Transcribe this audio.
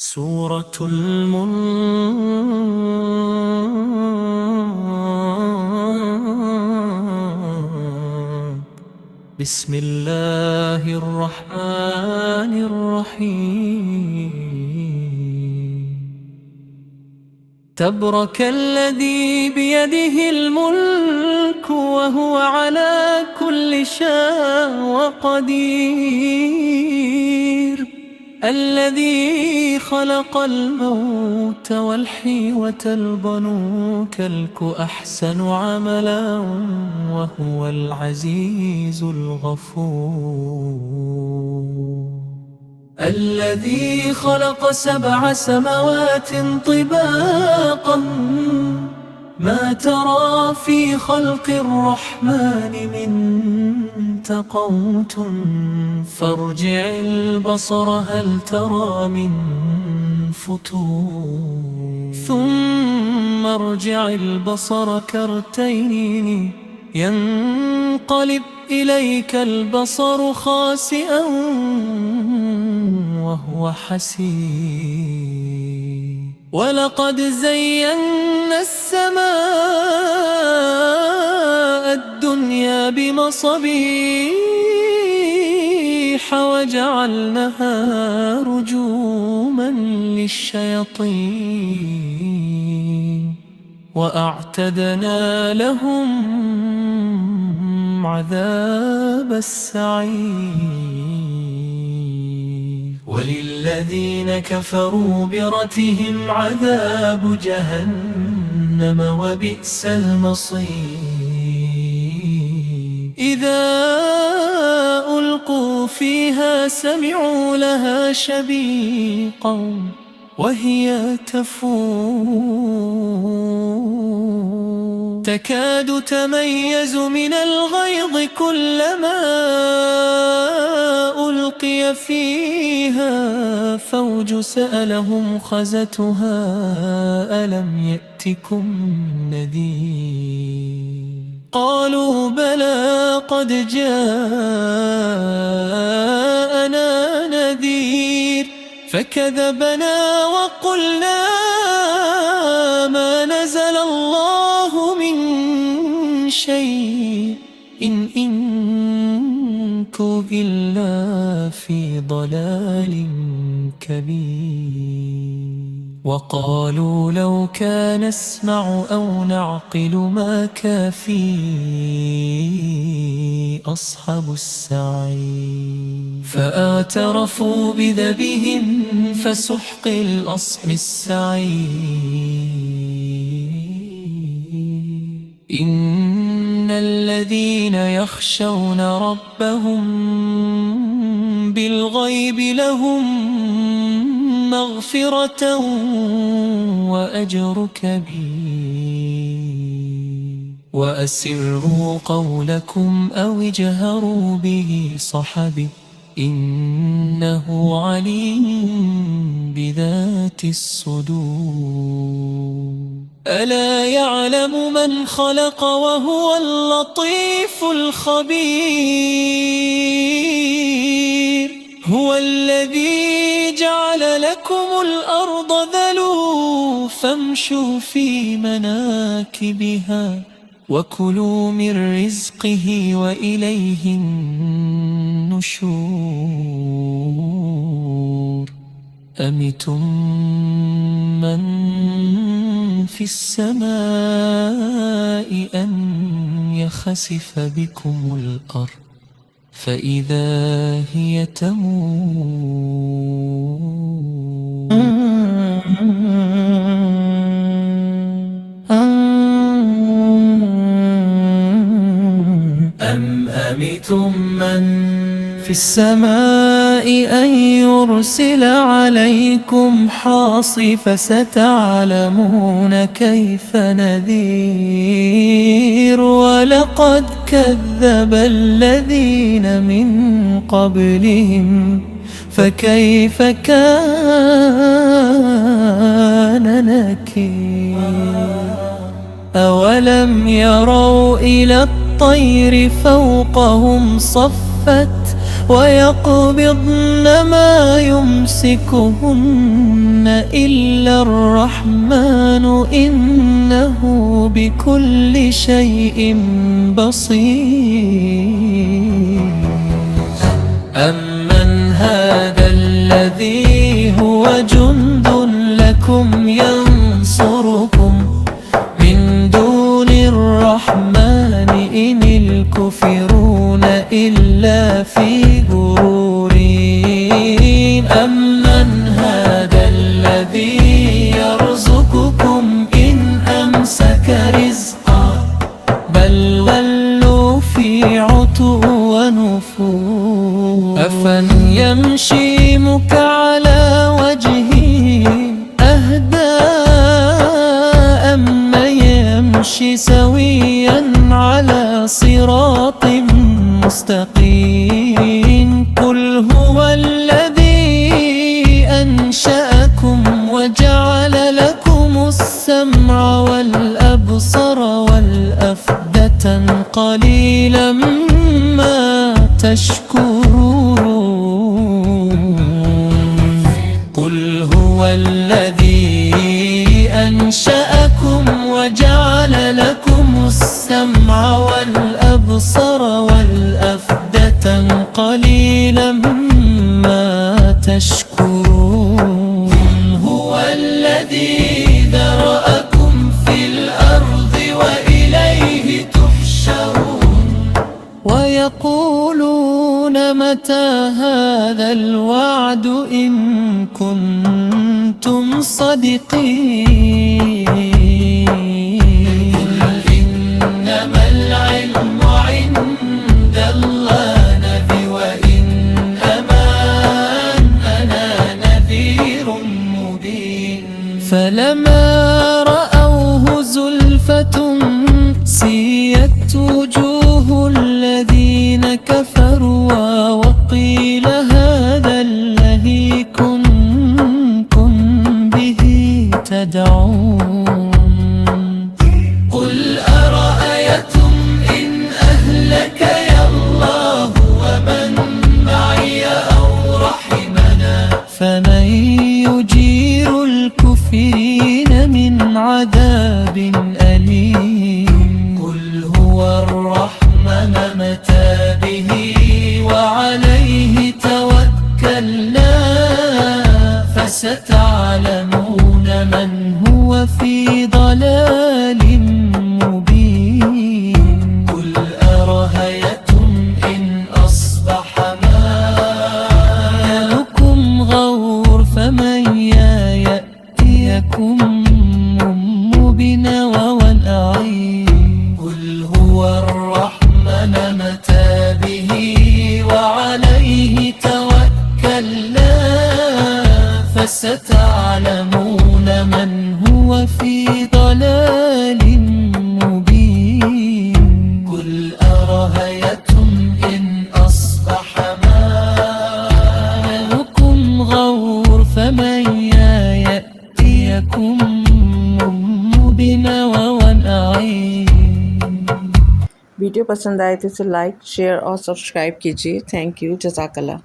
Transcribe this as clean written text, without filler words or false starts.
سورة الملك. بسم الله الرحمن الرحيم. تبارك الذي بيده الملك وهو على كل شيء قدير، الذي خلق الموت والحيوة البنوك الك أحسن عملا وهو العزيز الغفور، الذي خلق 7 سماوات طباقا ما ترى في خلق الرحمن من تفاوت فارجع البصر هل ترى من فتور، ثم ارجع البصر كرتين ينقلب إليك البصر خاسئا وهو حسير، ولقد زينا السماء الدنيا بمصابيح وجعلناها رجوما للشياطين وأعتدنا لهم عذاب السعير، وللذين كفروا برتهم عذاب جهنم وبئس المصير، إذا ألقوا فيها سمعوا لها شبيقا وهي تفور تكاد تميز من الغيظ كلما ألقي فيها فوج سألهم خزنتها ألم يأتكم نذير، قالوا بلى قد جاءنا نذير فكذبنا وقلنا ما نزل الله من شيء إن أنتم إلا في ضلال كبير، وقالوا لو كان نسمع أو نعقل ما كافي أصحاب السعير، فاعترفوا بذنبهم فسحق لأصحاب السعير، إن الذين يخشون ربهم بالغيب لهم مغفرة وأجر كبير، وأسروا قولكم أو اجهروا به صحبه إنه عليم بذات الصدور، ألا يعلم من خلق وهو اللطيف الخبير، هو الذي جعل لكم الأرض ذلولا فامشوا في مناكبها وكلوا من رزقه وإليه النشور، أمنتم من في السماء أن يخسف بكم الأرض فإذا هي تمور، أم أمنتم من في السماء أن يرسل عليكم حاصبا فستعلمون كيف نذير، ولقد كذب الذين من قبلهم فكيف كان نكير، أولم يروا إلى الطير فوقهم صفت ويقبضن ما يمسكهن إلا الرحمن إنه بكل شيء بصير. أمن هذا الذي هو جند لكم ينصركم من دون الرحمن إن الكافرون إلا في غرور. أمن هذا الذي يرزقكم إن أمسك رزقا بل ولوا في عتو ونفور. أفن يمشي على وجهه أهدى أمن يمشي سويا على صراط مستقيم. قل هو الذي أنشأكم وجعل لكم السمع والأبصر والأفئدة قليلا ما تشكرون. قل هو الذي أنشأكم وجعل لكم السمع والأبصر والأفئدة قليلا ما تشكرون. هو الذي ذرأكم في الأرض وإليه تحشرون. ويقولون متى هذا الوعد إن كنتم صادقين. إنما العلم عند الله وإنما أنا نذير مبين. فلما رأوه زلفة سيئت وجوه الذين كفروا وقيل هذا الذي كنتم به تدعون. قل أرأيتم إن أهلكني الله ومن معي أو رحمنا فمن يجير الكافرين من عذاب أليم. قل هو الرحمن متى به وعليه توكلنا فستعلمون من هو في ضلال مبين. قل أرأيتم إن أصبح ماؤكم غور فمن يأتيكم بنوى ونعيم. قل هو الرحمن متى به وعليه توكلنا فستعلمون من هو في ضلال مبين. قل أرأيتم إن أصبح ماؤكم غور فمن يأتيكم वीडियो पसंद आए तो इसे लाइक शेयर और सब्सक्राइब कीजिए। थैंक यू, जज़ाकल्लाह।